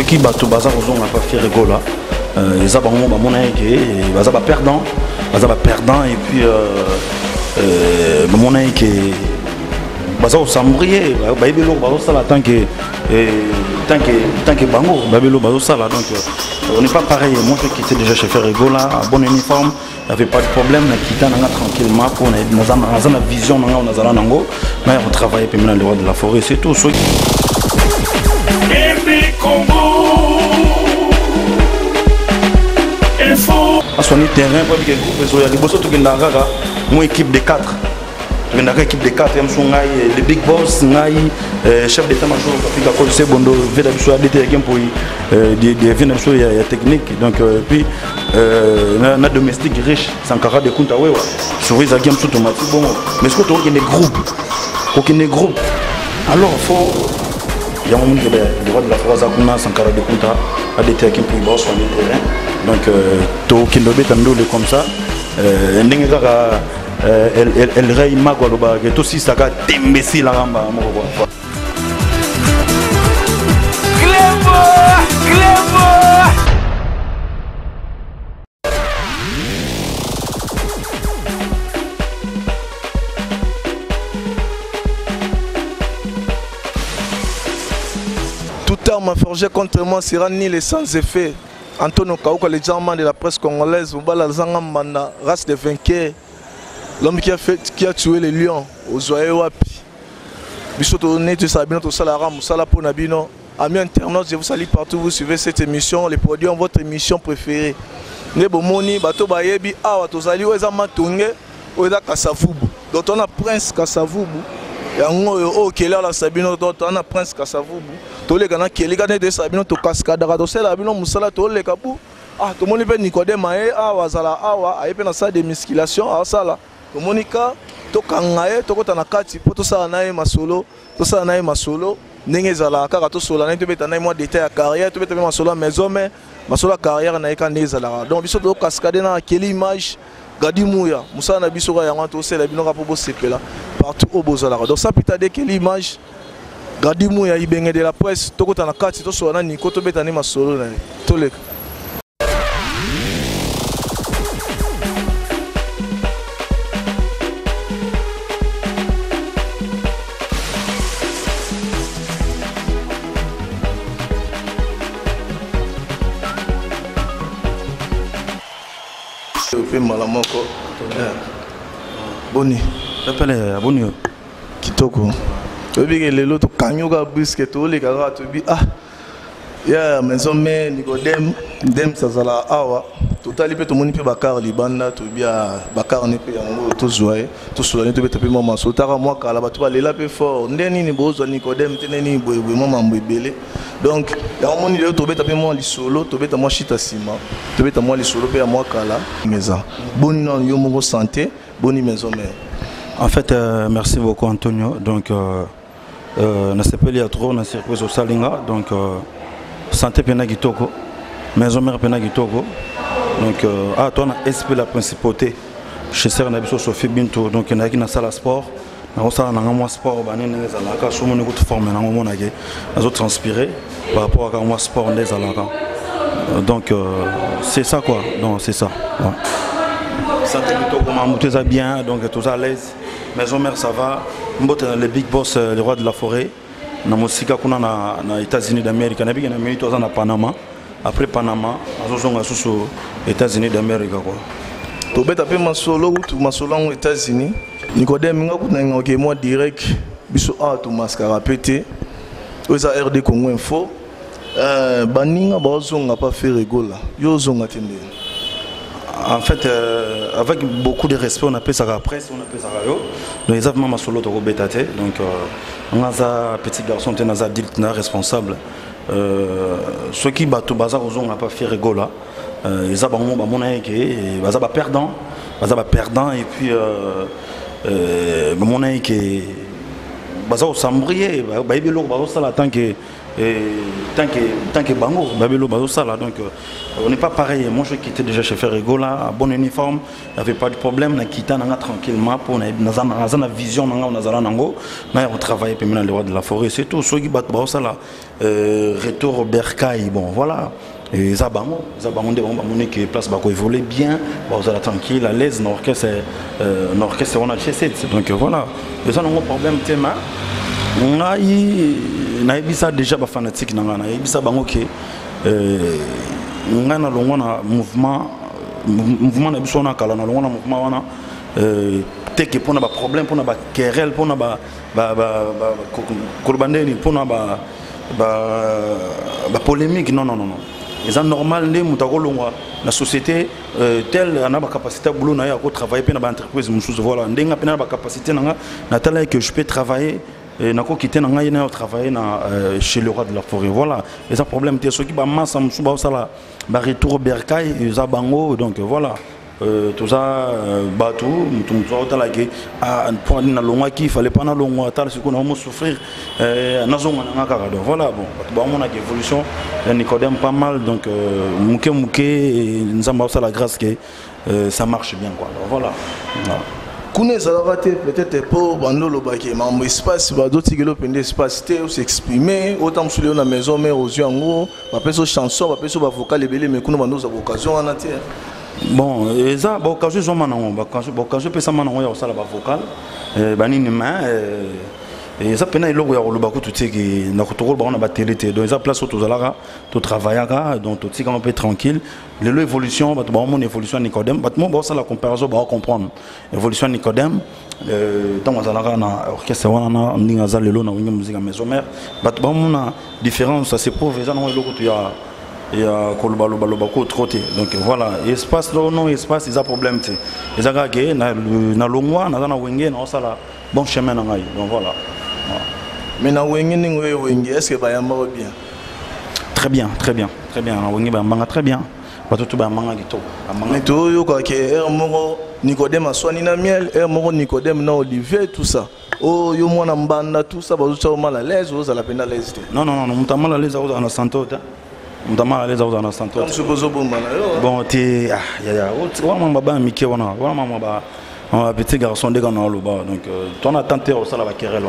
ceux qui battent baza on n'a pas fait rigola les abonnements bah mon aïe baza pas perdant et puis mon aïe baza au sambrier bah ibelo baza ça là tant que bango bah ibelo baza ça là donc on n'est pas pareil. Moi je quittais déjà chez faire rigola bon uniforme, il n'y avait pas de problème, on a quitté tranquillement pour on a une vision on a zala nango mais on travaille puis maintenant les rois de la forêt c'est tout. À son terrain, pour que le groupe soit les boss tout mon équipe de 4. Une équipe de 4, le big boss, chef d'état-major, Afrika Kolse Bondo, Védabiso ADT pour des Védabiso technique. Donc puis na domestique riche, Sankara de Kuntawewa. Souvent ils ont tout automatique bon. Mais ce que tu as des groupes, alors faut il y a un moment qui est le droit de la forêt Zakuna, Sankara de Kunta, ADT pour y bosser sur le terrain. Donc to kindobe tandole comme ça ndenge kaka elle rey magoloba que tout si ça ka tembesi la ramba moko quoi. Tout arme forgée contre moi sera ni les sans effet. Antonio Kaouka, les gens de la presse congolaise, Zangambanda, race de vainqueurs, l'homme qui a tué les lions aux Zoé Wapi. Bissoto Neto Sabino, tout ça, la rame, Sala Ponabino. Amis internautes, je vous salue partout, vous suivez cette émission, les produits ont votre émission préférée. Nebomoni, Bato Bayebi, Awa, Tozali, Oeza Matunge, Oeza Kasavubu. Donc on a Prince Kasavubu. Oh, quelle est la Sabino, on a Prince Kasavubu. Tous les gars qui sont de Sabino, to Cascadara, to Sabino, Moussala, to les Kabou. Ah, tout le monde peut Nicodème, Awa, Zala, Awa, a une salle de musculation, à Sala. Tout le monde to Kangae, to Kotanakati, to Sanae Masolo, to Sanae Masolo, Nengezala, Karato Solane, to Betanae, moi, détail à carrière, to Betanae Masolo, maison, mais Masolo carrière n'a qu'un Nezala. Donc, ils sont de Cascadena, quelle image. Gadi Mouya, Moussa Nabisora Yanganto, c'est la Binoga Pobo Sepela, partout au Bozalara. Donc ça peut être quelle image Gadi Mouya, il baigne de la presse, Toko Tanakati, to Soana, Niko, to Betani Masolo, Tolek. Malamoko Boni appelle Boni Kitoko Tobi lelo to kanyoga bisque to le kara to bi ah ya maison mais Nicodème dem sazala awa totali pe to moni pe bakar libanda to bia bakar ne pe yango to zoé to solani to be taper maman sotara moi kala ba to lela pe fort ndeni ni bozo Nicodème teneni boye maman mbebele donc ya moni le to be taper moi li solo to be ta moi chita sima to be ta moi li solo pe ya moi kala maison boni non yo mo santé boni maison mais en fait merci beaucoup Antonio donc na sepeli ya trop na surprise au Salinga donc santé pena kitoko maison mère pena kitoko donc toi on a SP la principauté chez Sœur Nabiso Sophie Binto donc il y a qui na salle sport na osala na moi sport banene ezala ka somo ne ko former na mo na ke azo transpirer par rapport à moi sport ndeza la donc c'est ça quoi donc c'est ça ouais. Santé kitoko mamuteza bien donc tous à l'aise maison mère ça va le big boss le roi de la forêt na musika kuna na États-Unis d'Amérique na bigena minute na Panama après Panama azozonga susu États-Unis d'Amérique quoi to beta pe masolo ou masolo aux États-Unis Nicodème nga kuna ngoke moi direct biso a to mascara pété oza RD Congo info baninga bazonga pas faire rigola yo zonga tende. En fait, avec beaucoup de respect, on appelle ça la presse, on appelle ça radio. Donc, ils ont vraiment solo de Robetate. Donc, on a un petit garçon, on a un adulte responsable. Ceux qui battent au bazar, on n'a pas fait rigola. Ils ont mon aïe, ils ont perdant, et puis mon aïe qui baza au sambrier baibelo bazo sala tant que bango babelo bazo sala donc on n'est pas pareil. Moi je quittais déjà chez Ferrego là, bon uniforme, il n'y avait pas de problème, na quitté nanga tranquillement pour na vision nanga on azala nango na on travaille puis maintenant le roi de la forêt c'est tout. Ceux qui battent bazo sala retour au bercail, bon voilà. Et Zabango de Monique place Bako évolue bien, vous allez tranquille, à l'aise, l'orchestre on a chez donc voilà. Et ça, non problème, théma. On a eu ça déjà fanatique, on a eu ça bango qui on a un mouvement na biso na kala na longo na mouvement wana teke pour na ba problème pour na ba querelle pour na ba kolbandeni pour na ba polémique non. C'est normal que la société telle a la capacité de travailler dans l'entreprise. Voilà, la capacité que je peux travailler et travailler chez le roi de la forêt. Voilà, et ça problème c'est ce qui va masse retour bercail et bango donc voilà. Tout ça bateau tout ça pour na longa qui fallait pas na longa tal ce qu'on a souffrir voilà bon on a une évolution Nicodème pas mal donc mouké nous avons la grâce que ça marche bien quoi donc voilà Kune Salavate peut-être pour Bandolo Baké, mais espace, d'autres qui l'ont espace, s'exprimer, autant que sur la maison, mais aux yeux en gros, ma personne chanson, ma personne vocal, mais qu'on a nos occasions en entier. Bon, et ça, bon, quand je suis quand je peux ça maintenant, il y a ça la vocal, banine main, et ça peine il y a le bateau tout ce qui n'a pas trop bon à battre l'été, donc ça place autour de là, tout travailler donc tout ce qui est un peu tranquille, l'évolution, bah mon évolution Nicodème, bah moi ça la comparaison va comprendre, évolution Nicodème, dans la zala na orchestre wana na ndinga za lelo na winga musique maison mère, bah mon différence ça c'est prouvé ça non le côté il y a kolobalobalobako troté donc voilà espace non espace ils a problème tu ils a gagné na longwa na wenge na sala bon chemin na ngai donc voilà mais na wenge ningo wenge est-ce que bayamba bien très bien na wenge bayamba très bien batutu bayamba gito mais to yo quoi que moko Nicodème aswani na miel moko Nicodème na Olivier tout ça oh yo mwana mbanda tout ça bazucha mal à l'aise vous allez peine à l'aise non mutamala à l'aise vous en santé Mutama les autres en santé. Bon, tu petit garçon de donc ton attente au sala querelle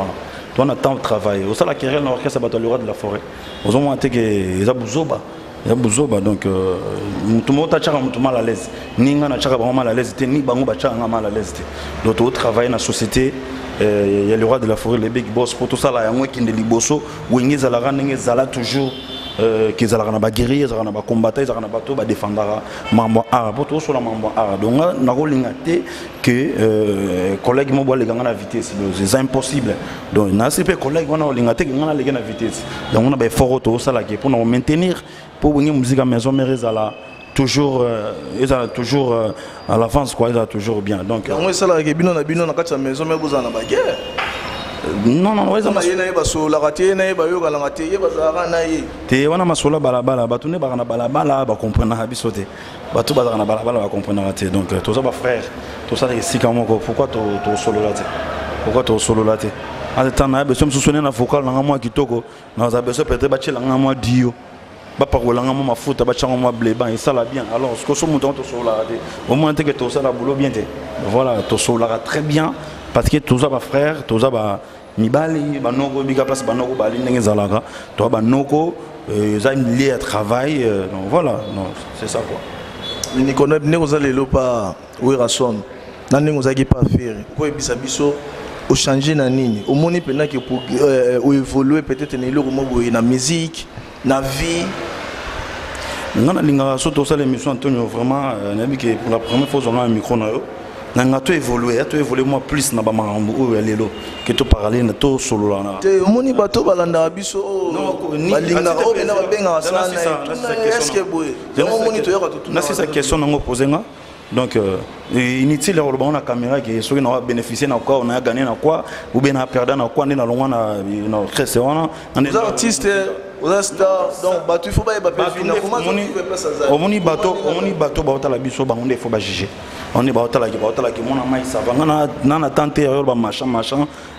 ton attente travail au sala querelle l'orchestre le roi de la forêt aux hommes que ya buzoba donc mutumo ta chaka mutu mal à l'aise ninga na chaka mal à l'aise ni bango ba chaka mal à l'aise donc au travail na société il y a le roi de la forêt les big boss pour tout ça là yango kinde liboso wengeza la ranenge zala toujours qu'ils allaient na guerrier ils allaient na combattre ils allaient na bateau ba défendre mambo arabe pour tout sur la mambo arabe donc na ko lingate que collègue mo boile ganga na vitesse c'est impossible donc na c'est pas collègue on a lingate ganga na vitesse donc on a ba fort auto ça là pour nous maintenir pour venir musique à maison mais toujours à l'avance quoi ils a toujours bien donc on ça là que bino na kati ya maison mais vous en ba guerre non ouais ça m'a ba so la raté na ba yo ga la raté ye ba za na ye te wana masola balabala batu ne ba na balabala ba comprendre na biso te batu ba na balabala ba comprendre raté donc tout ça ba frère tout ça ici comment pourquoi to solo là te pourquoi to solo là te à temps na besoin me souvenir na vocal na moi kitoko na za besoin peut-être ba chela na moi dio ba parola na moi mafuta ba chango moi blé ban et ça là bien alors ce que so montant to solo là te au moins que tout ça la boulot bien te voilà to solo là très bien parce que tout ça ba frère tout ça ba mibali banoko biga place banoko bali ndenge zalaka to banoko za lié à travail donc voilà non c'est ça quoi ni connaît ne vous allez le pas oui rason nan ndenge ozaki pas faire ko ebisa biso au changer na nini au moni pena que pour évoluer peut-être ne le mo na musique na vie ngana linga surtout ça l'émission Antonio vraiment nabi que pour la première fois on a un micro na yo nanga to évoluer moi plus na ba mambo o lelo que to parler na to solo la te moni bato balanda biso balinga o bena babenga sana est-ce que boy moni to yaka to na c'est sa question nango poser nga donc inutile le bon na caméra qui so na bénéficier na quoi on a gagné na quoi ou bien na perdre na quoi na longa na cresse wana les artistes aux stars donc batu faut pas y ba faire comment moni bato ba ta la biso ba on faut ba juger on est baotala qui mon amai ça va na tante yo ba machin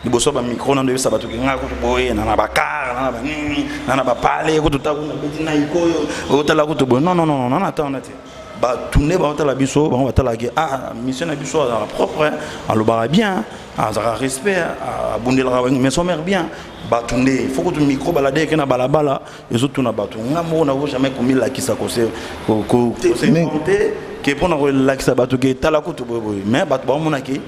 ni boso ba micro na de ça ba to nga ko boye na ba car na ba parler ko to ta ko na beti na ikoyo otala ko to bo non attends on était ba tourner baotala biso ba baotala ki mission na biso à propre alors ba bien à respect à bundela mais son mère bien ba tourner faut que tu micro balade que na balabala et surtout na bato nga mo na jamais commis la qui ça ko c'est monter que pour la qui ça bato que tala ko to boy mais bato ba mona ki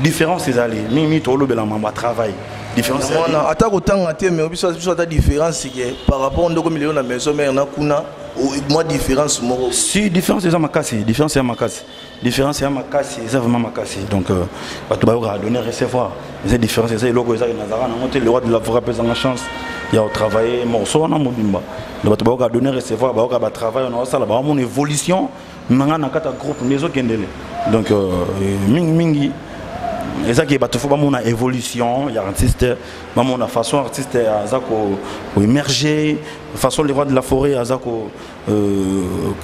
différence c'est aller mi to lo bela mamba travail différence c'est on ata ko tanga te mais biso ta différence c'est que par rapport ndoko million na maison mère na kuna moi différence mo si différence c'est ma casse différence c'est vraiment ma casse donc bato ba donner recevoir les différences c'est loko ça nazara na monter le roi de la forêt pesa en chance il y a travailler morceau na mobimba le bato ba donner recevoir ba travail on a ça là ba mon évolution nanga na kata groupe nezo kendele donc mingi et ça qui bato faut ba mon évolution il y a artiste ba mon façon artiste azako émerger façon les rois de la forêt azako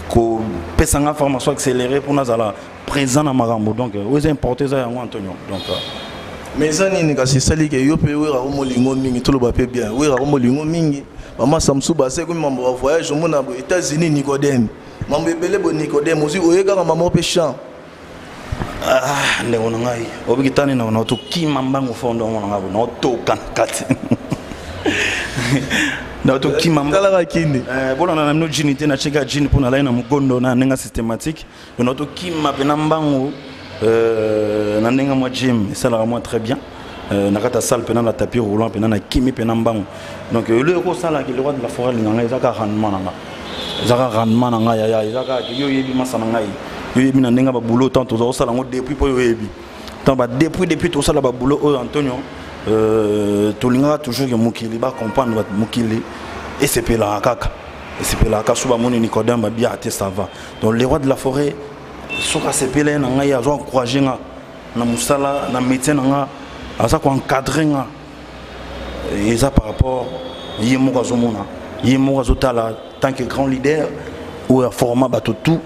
ko pesa nga formation accélérée pour nazala présent na marambo donc c'est important ça yango Antonio donc mais ça ni kasi sali ke yo pe wera ko molingo mingi to lo ba pe bien wera ko molingo mingi mama Samsou ba se ko mambo va voyage mo na États-Unis Nicodème mambo ebele bo Nicodème aussi oyeka ka mama pe champ ndeko na ngai obikitani na to kima mbango fondo ngona ngabo na to kankati na to kima kala kindi bona na no jinité na cheka jini pour na la na mugondo na nenga systématique na to kima pe na mbango na nenga moi gym ça la moi très bien na kata salle pe na tapis roulant pe na kimi pe na mbango donc le ko sala ki le roi de la forêt linga ezaka rendement nanga ya ezaka yo yebi masana ngai yo yebi na nenga ba boulot tant to sala ngo depuis po yo yebi tant ba depuis to sala ba boulot Antonio to linga toujours que mukili ba comprendre ba mukili et c'est pela kaka suba moni Nicodème ba bien te ça va donc le roi de la forêt soka c'est pela na ngai azo encourager nga na musala na métier nga aza ko encadrer nga et ça par rapport yemo ka zomona yemo ka zotala tant que grand leader ou format bato tout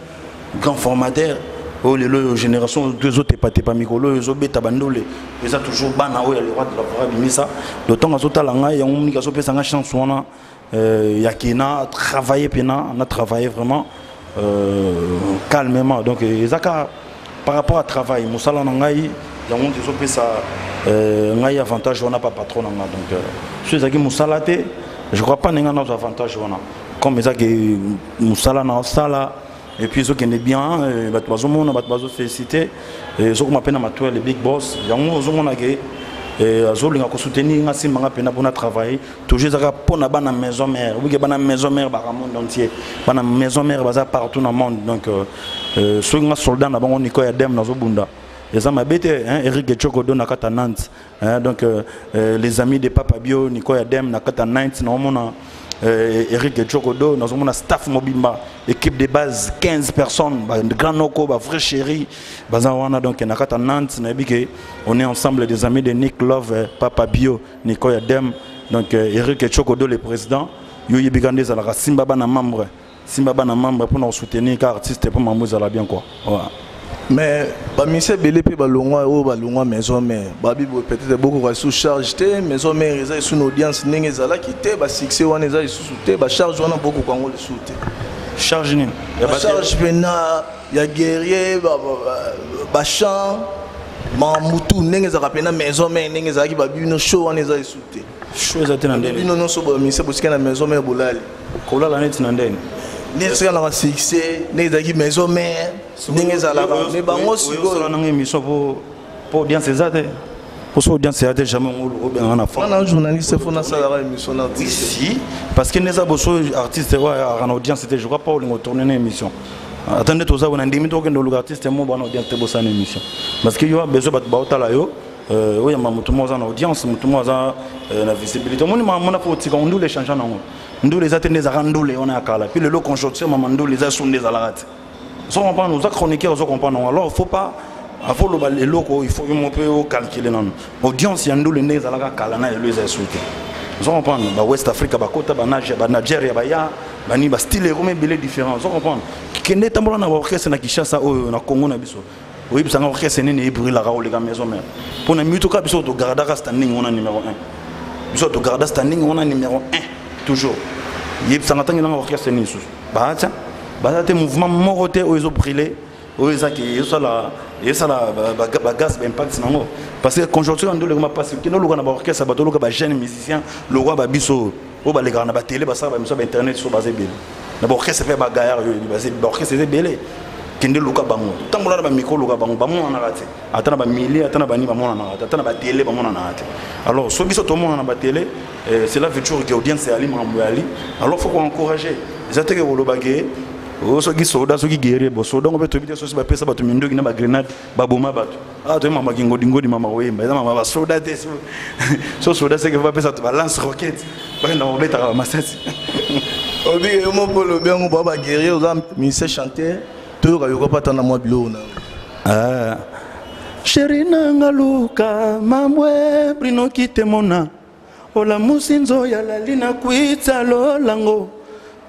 grand formateur oh les générations deux autres pas mikolo les obeta bandole ils a toujours bana oh le roi de la forêt bimisa le temps azotala nga ya ngomni ka so pesa nga chance wana ya kina travailler pena on a travaillé vraiment calmement donc ezaka par rapport à travail musala na ngai ya ngomni so pesa ngai avantage on a pas patron nga donc ceux qui musala te je crois pas n'enga nos avantages on a comme ça que musala na sala et puis ceux qui est bien bato mona bato féliciter et ceux qui m'appellent ma toile les big boss yango ozomona ke azolinga ko soutenir nga simanga pena pour travailler toujours ça pour na bana maison mère oui que bana maison mère ba monde entier bana maison mère baza partout dans le monde donc ceux qui soldats na bango niko ya dem na zobunda et ça m'a bête Eric Chokodo na kata Nantes donc les amis de Papa Bio niko ya dem na kata Nantes na mona Eric Chokodo nous avons un staff mobimba équipe de base 15 personnes de grand noko ba vrai chéri bazawana donc na kata Nantes na bike on est ensemble des amis de Nick Love Papa Bio Nico Yadem donc Eric Chokodo le président yo yebigande za la simba bana membre pour nous soutenir car artiste pour maman za la bien quoi voilà. Mais ba mise belé pe balongwa o balongwa maison mère babi peut-être beaucoup va sous charge té maison mère eza sous audience ndenge ezala ki té ba succès wana eza sous té ba charge wana beaucoup kango le sous té charge ni ba charge pena ya guerrier ba chant ma mutu ndenge ezala pena maison mère ndenge ezala ki babi no show wana eza sous té show eza té na ndenge non so ba mise bosika na maison mère bolali kola la net na ndenge n'est-ce pas la succès n'est-ce pas maison mère n'est-ce pas mais bango sigo na ngi émission pour audience ezate pour so audience ezate jamais on bien na fond on journaliste faut na sala émission na ici parce que neza boso artiste wa en audience c'était je crois pas on tourner une émission attendez tout ça on a ndimi to kendo le artiste mo ba na audience te bossa une émission parce que yo a besoin ba otala yo oui ma mutu mo za na audience mutu mo za na visibilité mo ni ma na faut tika on doit les changer na nous les attendons les arandoules on est à Kala puis le lot conjoncture maman les a sondés à la rate ça on comprend nous a chroniquer on comprend alors faut pas faut le locaux il faut un peu calculer non audience yandoule les à la Kala na les a souhaité ça on comprend ba West Africa ba Kota ba Nigeria ba ya ba ni ba style comme belé différent ça on comprend kende tambola na orchestre na Kinshasa na Congo na biso oui ça orchestre nini brûle la raoule les maison mère pour na mutuka biso to garda standing on a numéro 1 biso to garda standing on a numéro 1 toujours yeb ça ngata ngina orchestre nini sous bah tiens bah te mouvement moroté ozo brûler ozo qui ça la gaz impact nango parce que conjoncture ando le ma passe que no lo na ba orchestre ba to lo ba jeune musicien lo roi ba biso o ba le grand na ba télé ba ça ba miso ba internet so basé belé na ba orchestre fait ba gaillard yo basé ba orchestre c'est belé kende luka bango tango na ba micro luka bango ba mona na raté atana ba milliers atana ba ni ba mona na raté atana ba télé ba mona na raté alors so biso to mona na ba télé c'est la future que audience ali mambo ali alors faut encourager les attaques au bagé o so gi soda so gi guerrier bo so donc beto bité so ba pesa bato mindoki na ba grenade ba boma bato ah to mama ki ngodi mama wemba eza mama ba soda te so soda c'est que va pesa ba lance roquette ba na obeta ba masasi obi mo polo bien ko ba guerrier aux ministre chanteur to ka yoko pata na mo bilo na ah chéri nanga luka mamwe brino kitemona ola musinzo ya la lina kuita lo lango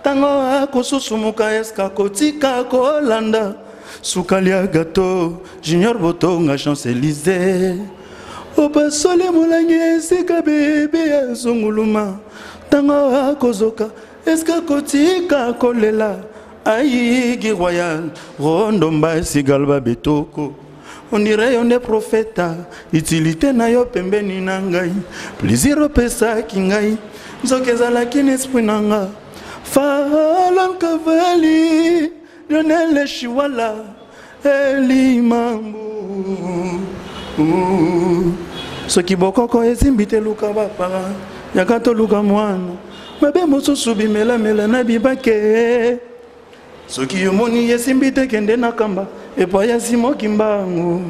tango akosusumuka eska kotika kolanda sukalia gato junior botonga Champs-Élysées obasole mulangi esika bebe azunguluma tango akozoka eska kotika kolela ayi royal rondomba esigalba betoko on dirait on est prophète utilité na yo pembeni na ngai plaisir opesa kingai nzokeza kini esprit nanga Falon Kavali, Lionel Chiwala, Eli Mambu. Ce qui bokoko ezimbite luka bapara, yakato luka mwana. Mabe moso subi mela na bibake. Ce qui yomoni ezimbite kende nakamba, et puis yazimo kimbangu.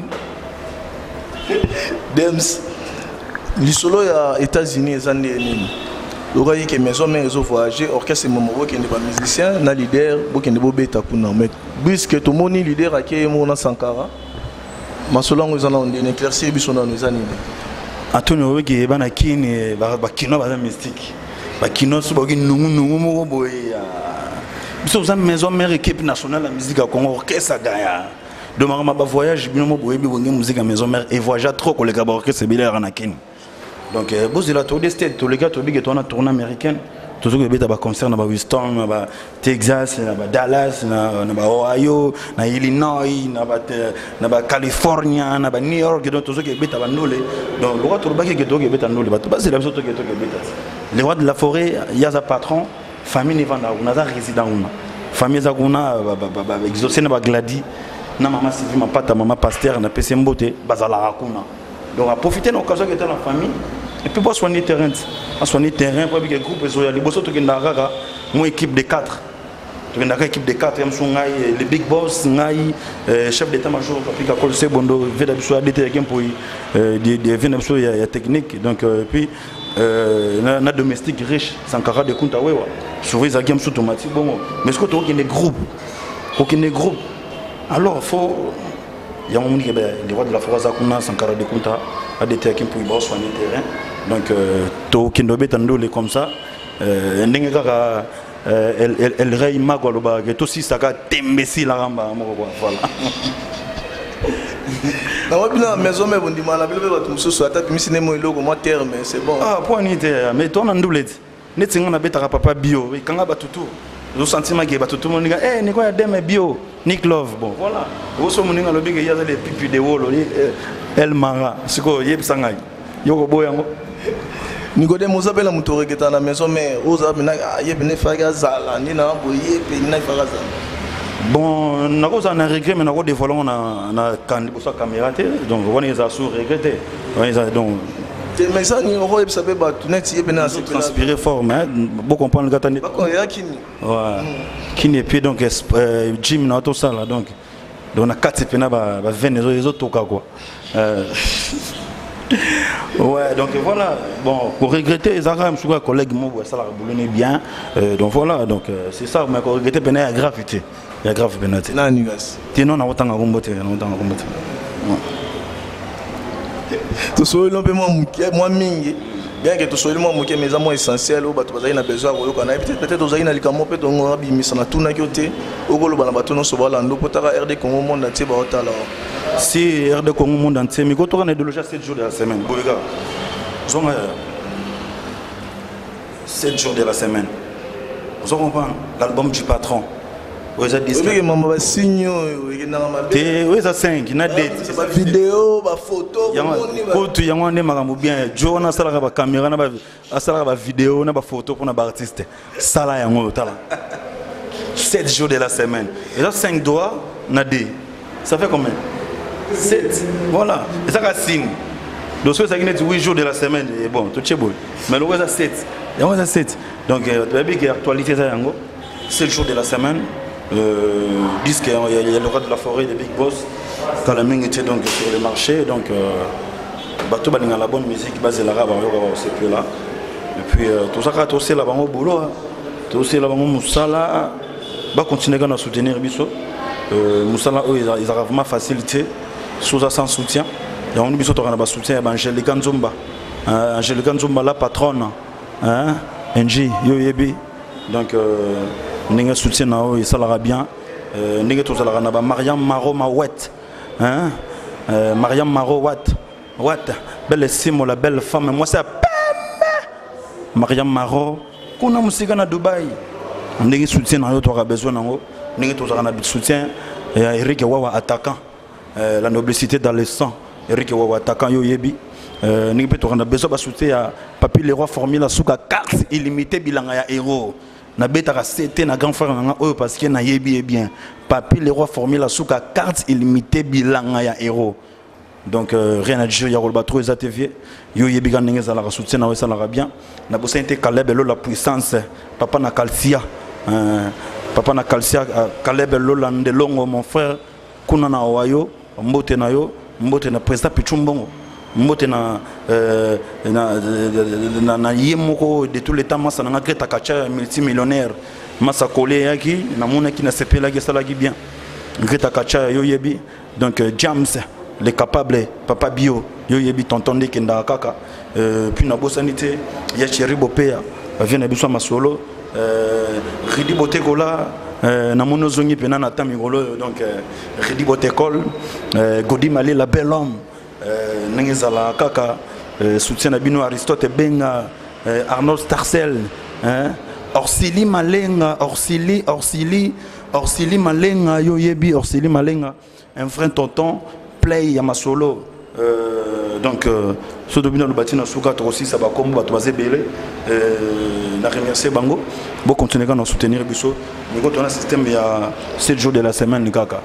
Dems, l'isolo ya États-Unis ezande nini. Lorsque que maison mère ont voyagé, orchestre momo qui n'est pas musicien, na leader, qui n'est pas bêta kuna. Mais puisque tout le monde leader a qui est mon Sankara, ma selon nous allons donner éclaircir bisona nous anime. Antonio qui est bana kini, ba kino ba mystique, ba kino so ba nungu mo boy. Biso za maison mère équipe nationale la musique à Congo orchestre gaya. De ma voyage bino boy bi bonge musique à maison mère et voyage trop ko le gaba orchestre bilera na kini. Donc, si la tour des States, tous les gars, tu as tournée américaine, tout ce que tu as concert dans Houston, Texas, Dallas, Ohio, Illinois, Californie, New York, tout ce que tu as nulé. Donc, le roi de la les rois de la forêt, il y a un patron, famille n'est pas là, on a un résident. Famille Zaguna, exaucé na gladi, na maman Sylvie, ma pata, maman pasteur, na PC Mbote, bazala rakuna. Donc, à profiter de l'occasion qui était dans la famille. Et puis, pour soigner le terrain, pour que le groupe soit allé. Pour une équipe de 4. Une équipe de 4, les big boss, chef d'état-major, Papi Bondo, des techniques. Donc, puis, un domestique riche, Sankara de Kuntawewa. Souvent, ils ont automatique. Mais est-ce que tu as des groupes? Aucun groupe. Alors, il faut. Il y a un moment qui est les rois de la forêt Zakuna, Sankara de Kunta, a des terrains pour soigner le terrain. Donc, to kindobe tandole comme ça. Ndengeka elle rey magoloba que tout si ça ka tembesi la ramba voilà. Na wabina maison mais bondi mala bele ba tumso so ata pimi sine mo iloko mo terme c'est bon. Ah point ni te mais ton andoulet. Netinga na betaka papa bio, kanga batutu. Le sentiment que batutu mo ninga ni quoi deme bio, Nick Love bon voilà. Oso mo ninga lobi que ya les pipi de wolo El Mara, siko yebsangai. Yoko boyango. Nigodé Mozabela Moutoregeta la maison mais Ozabena yebene fagazala ni na boye pe na fagazala. Bon, na cause on a regret mais na cause des volants on a caméra donc on les a sous regretté. Donc mais ça ni on sabe ba tunet yebena c'est transpirer fort mais beaucoup comprendre gata ni. Ba ko ya kini. Ouais. Kini et puis donc gym na tout ça là donc on a 4 pena ba 20 les autres toka quoi. Ouais, donc voilà. Bon, pour regretter les Arabes, je suis un collègue, moi, ça l'a boulonné bien. Donc voilà, donc c'est ça, mais pour regretter, il y a gravité. Il y a grave pénalité. Non, Nigas. Sinon, on a autant à combattre. Tout ce que moi, mingi. Bien que tout ce que moi, mes amours essentiels, on a besoin de peut-être aux aïna, les camons, peut-être on a mis ça na tout na côté. Au golo, on a battu nos sauvages, on a RD Congo, on a tiré par si RD Congo monde entier, mais quand on est de l'OGA 7 jours de la semaine, bon les gars, 7 jours de la semaine. Vous comprenez l'album du patron. Vous avez dit oui, maman, signe, oui, ça 5, il y a des vidéos, des photos. Il y a des bien. Joe, on a une caméra, une vidéo, une photo pour un artiste. Ça là, il y a 7 jours de la semaine. Et là, 5 doigts, ça fait combien? 7. Voilà. Et ça, c'est signe. Donc, ça, c'est 8 jours de la semaine. Et bon, tout est beau. Mais le reste, c'est 7. Il y a 7. Donc, il y a l'actualité, 7 jours de la semaine. Disent qu'il y a le roi de la forêt, des Big Boss. Quand la main était donc sur le marché. Donc, bateau, il y a la bonne musique, basée l'arabe, c'est plus là. Et puis, tout ça, tout aussi là-bas au boulot. Tout aussi là-bas au Moussala. Va continuer à soutenir Bisso. Moussala, ils ont vraiment facilité. Sous sans soutien. Il y a un Bisso qui a soutien. Angélique Nzumba. Angélique Nzumba, la patronne. NG, Yoyebi. Donc, nous avons soutien, ça l'ira bien. Nous avons Mariam Maro Mawet. Mariam Maro Wat. Belle estime, la belle femme. Moi, c'est Mariam Maro. Qu'on a musique na Dubaï. Nous avons soutien, nous avons besoin. Nous avons soutien. Eric Wawa attaquant. La noblesse dans le sang. Eric Wawa attaquant Yoyebi. Nous avons besoin de soutien. Papi le roi formule la carte illimitée bilanga ya héros. Na beta c'était na grand frère na oyo parce que na yebi bien. Papi le roi formule la carte illimitée bilanga ya héros. Donc rien à dire, il y a le bateau et TV. Yo yebi ga ndenge za la soutien na ça la bien. Na bossa inte Caleb la puissance. Papa na calcia. Papa na calcia Caleb la ndelongo mon frère kuna na wayo mbote na yo mbote na président Pichumbongo. Mbote na yemoko de tous les temps massa na Greta Kacha multimillionnaire massa collé yaki na mona ki na sepela ki sala ki bien Greta Kacha yo yebi donc James les capables papa bio yo yebi tonton de kenda kaka puis na bosanité ya chéri bopea vient na biso masolo Ridi Botekola na mono zongi pena na tamigolo donc Ridi Botekol Godi Malé la belle homme Nengezala Kaka, soutien à Bino Aristote Benga, Arnold Starcel, Orsili Malenga, Orsili Malenga, Yoyebi, Orsili Malenga, un frère tonton, play Yamasolo. Donc, ce dominant le bâtiment Souka aussi, ça va comme Batoise Belé, la remercier Bango, bon continuer à nous soutenir Bisso. Nous avons un système il y a 7 jours de la semaine, Kaka.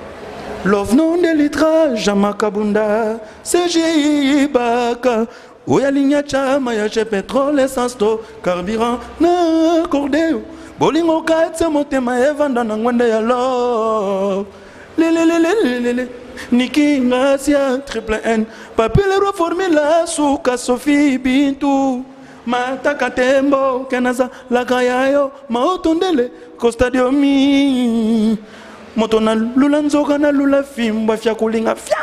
Love non de litrage, Jamakabunda, CGI Baka, Oya Ligna Chama, Yache pétrole, essence, carburant, na cordéo, Bolingo Katse, Motema, Evanda, Nangwende ya love, Lele, Niki, Nasia, Triple N, Papile Reformila, Souka, Sophie, Bintou, Mataka Tembo, Kenaza, Lakayayo, Maotondele, Costa Diomi. Motona lula nzoka na lula fimba fya kulinga fya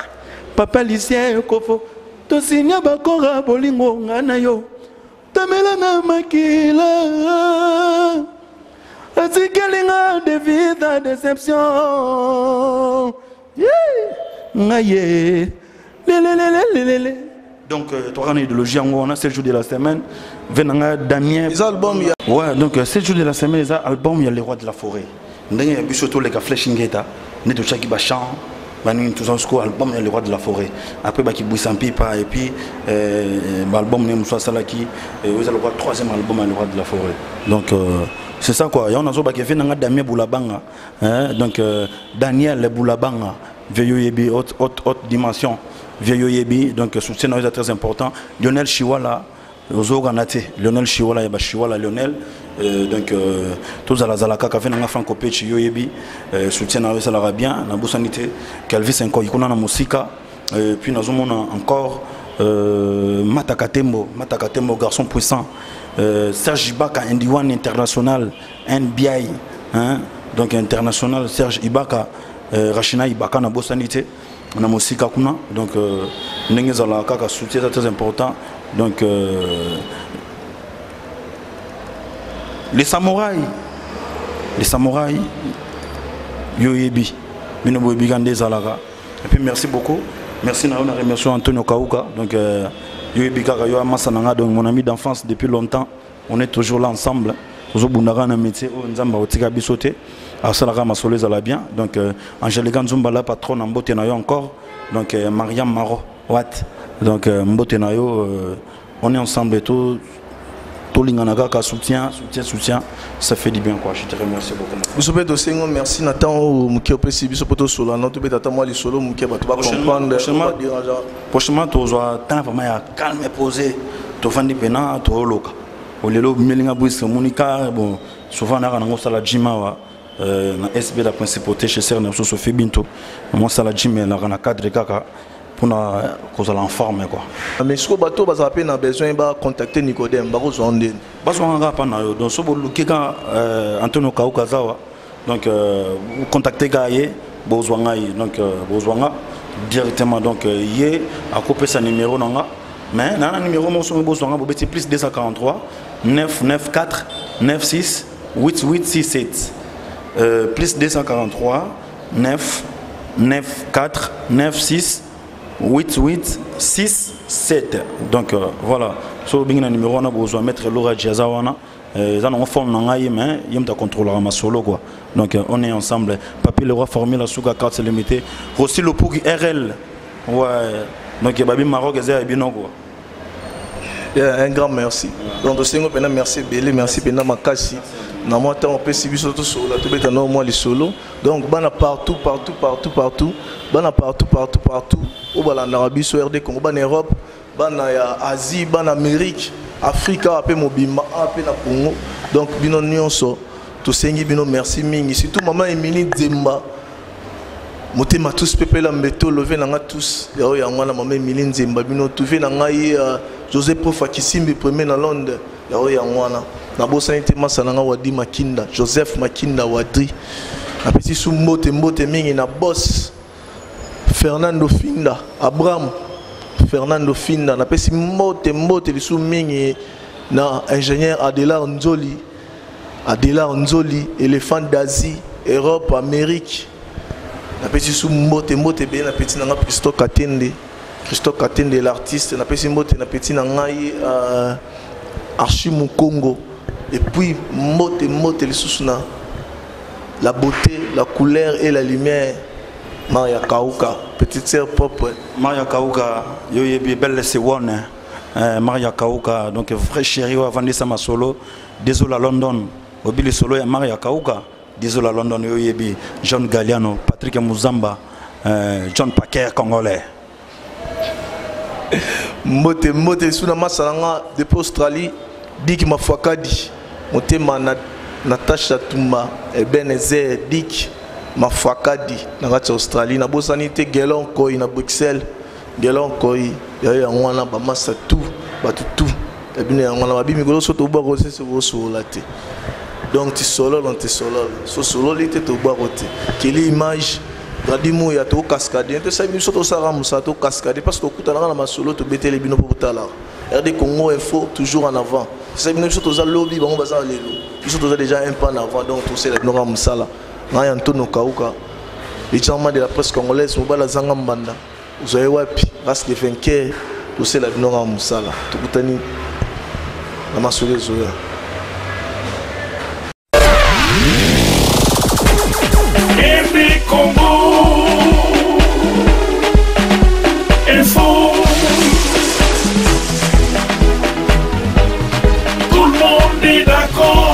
papa Lucien Kofo to sinya bakora bolingo ngana yo tamela na makila atikelinga de vida déception ngaye lele donc trois ans idéologie on a 7 jours de la semaine venanga Damien les albums ouais donc 7 jours de la semaine les albums il y a les rois de la forêt. Nous avons surtout les flashingeta, nous avons chaque bachan, nous avons album le roi de la forêt. Après qui bouge en pipa et puis l'album nous soit salaki et vous allez voir troisième album le roi de la forêt. Donc c'est ça quoi. Et on a zo qui fait Daniel Boulabanga, donc Daniel Boulabanga, vieillot yebi haute dimension, vieillot yebi donc soutien est très important. Lionel Chiwala. Lionel Chiwala et Chiwala Lionel donc tous à la Zalaka qui fait un franco-péchi yoyebi soutien à ça bien na bosanité Calvis encore il connaît la musique puis nous avons encore Matakatembo garçon puissant Serge Ibaka Indiwan international NBI donc international Serge Ibaka Rachina Ibaka na bosanité na musique kuna donc n'engezala kaka soutien très important. Donc, les samouraïs, Yoyebi, Minobo Bigande Zalaga. Et puis merci beaucoup. Merci, je remercie Antonio Kauka. Donc, donc mon ami d'enfance depuis longtemps. On est toujours là ensemble. Toujours bundara na métier. Nzamba otika bisote. Arsala Masolé zala bien. Donc, Angélique Nzumba la patronne en botte nayo encore. Donc, Mariam Maro Watt. Donc, mbote nayo. On est ensemble et tout. Linganaga soutien, ça fait du bien quoi. Je te remercie beaucoup. Vous dossier, merci Nathan ou Mouké Pessi, Bisopoto Sola, non, tu peux t'attendre moi les solos, Mouké, tu vas comprendre. Prochainement, tu vas temps vraiment calme et posé. Tu vas faire pena, tu vas loca. Au lieu de Melinga Bouis, Monica, bon, souvent on a un la Jima, na SB la principauté chez Serna Sophie Binto. Moi, ça la Jima, la Rana cadre Kaka. Pour qu'on en forme quoi. Mais ce que bateau a besoin de contacter Nicodème, donc so Antonio Kaukazawa donc vous contactez Gaye bozwanga donc bozwanga directement donc yé a copier sa numéro nanga mais na numéro mon son bozwanga bobeti plus 243 994 96 8867 plus 243 994 96 8867. Donc voilà, so bien un numéro on a besoin de mettre Laura Jazawana. Ils en forme nangaï mais ils me contrôlera ma solo quoi. Donc on est ensemble. Papi le roi formé la souga carte limitée. Aussi le pour RL. Ouais. Donc babi Maroc est bien quoi. Un grand merci. Donc aussi merci Bélé, merci Pena Makasi. Na moi on peut suivre surtout sur la tout bête non moi les solo. Donc bana partout. Bana partout. Au bala en Arabie Saoudite, Congo, bana Europe, bana Asie, bana Amérique, Afrique, après Mobima, après na Congo. Donc bino nyonso, to sengi bino merci mingi. Surtout maman Emily Zemba. Motema tous pepe la mbeto levé nanga tous. Yao ya mwana maman Emily Zemba bino tuvé nanga José Profa Kisimbi premier na Londres. Yao ya mwana. Na bosa nitema sananga Wadi Makinda, Joseph Makinda Wadri. Na petit sou mbote mingi na boss. Fernando Finda, Abraham Fernando Finda, na pesi mbote bisu mingi na ingénieur Adelar Nzoli, éléphant d'Asie, Europe, Amérique. Na pesi sou mbote bien na petit nanga Christophe Katende l'artiste, na pesi mbote na petit nanga Archimu Congo. Et puis mbote les sous-na la beauté, la couleur et la lumière. Maria Kauka, petite sœur propre. Maria Kauka, yo yebi belle c'est one. Maria Kauka, donc vrai chéri avant de ça ma solo. Désolé à London. Obili solo ya Maria Kauka. Désolé à London yo yebi John Galliano, Patrick Muzamba, John Paquer congolais. Mote suna masalanga depuis Australie, Dick Mafwakadi. Motema Natasha Tumba, Ebenezer Dick Mafwakadi na Australie na bosani te Gelon Koi na Bruxelles Gelon Koi ya ngwana ba masa tout batutu et bien ngwana ba bimi golo soto ba rosé se vo solate donc ti solo so solo lite to ba roté quelle image radimu ya to cascade te sabi soto sara musa to cascade parce que kuta na ma solo to betele bino pour tala RD Congo Info toujours en avant sabi no soto za lobby bango baza lelo soto za déjà un pas en avant donc tout c'est la nora musala na Antonio Kauka les gens de la presse congolaise mobala zanga mbanda uzoe wapi race de vainqueur tout c'est la nora musala tukutani na masole zoya. Tout le monde est d'accord.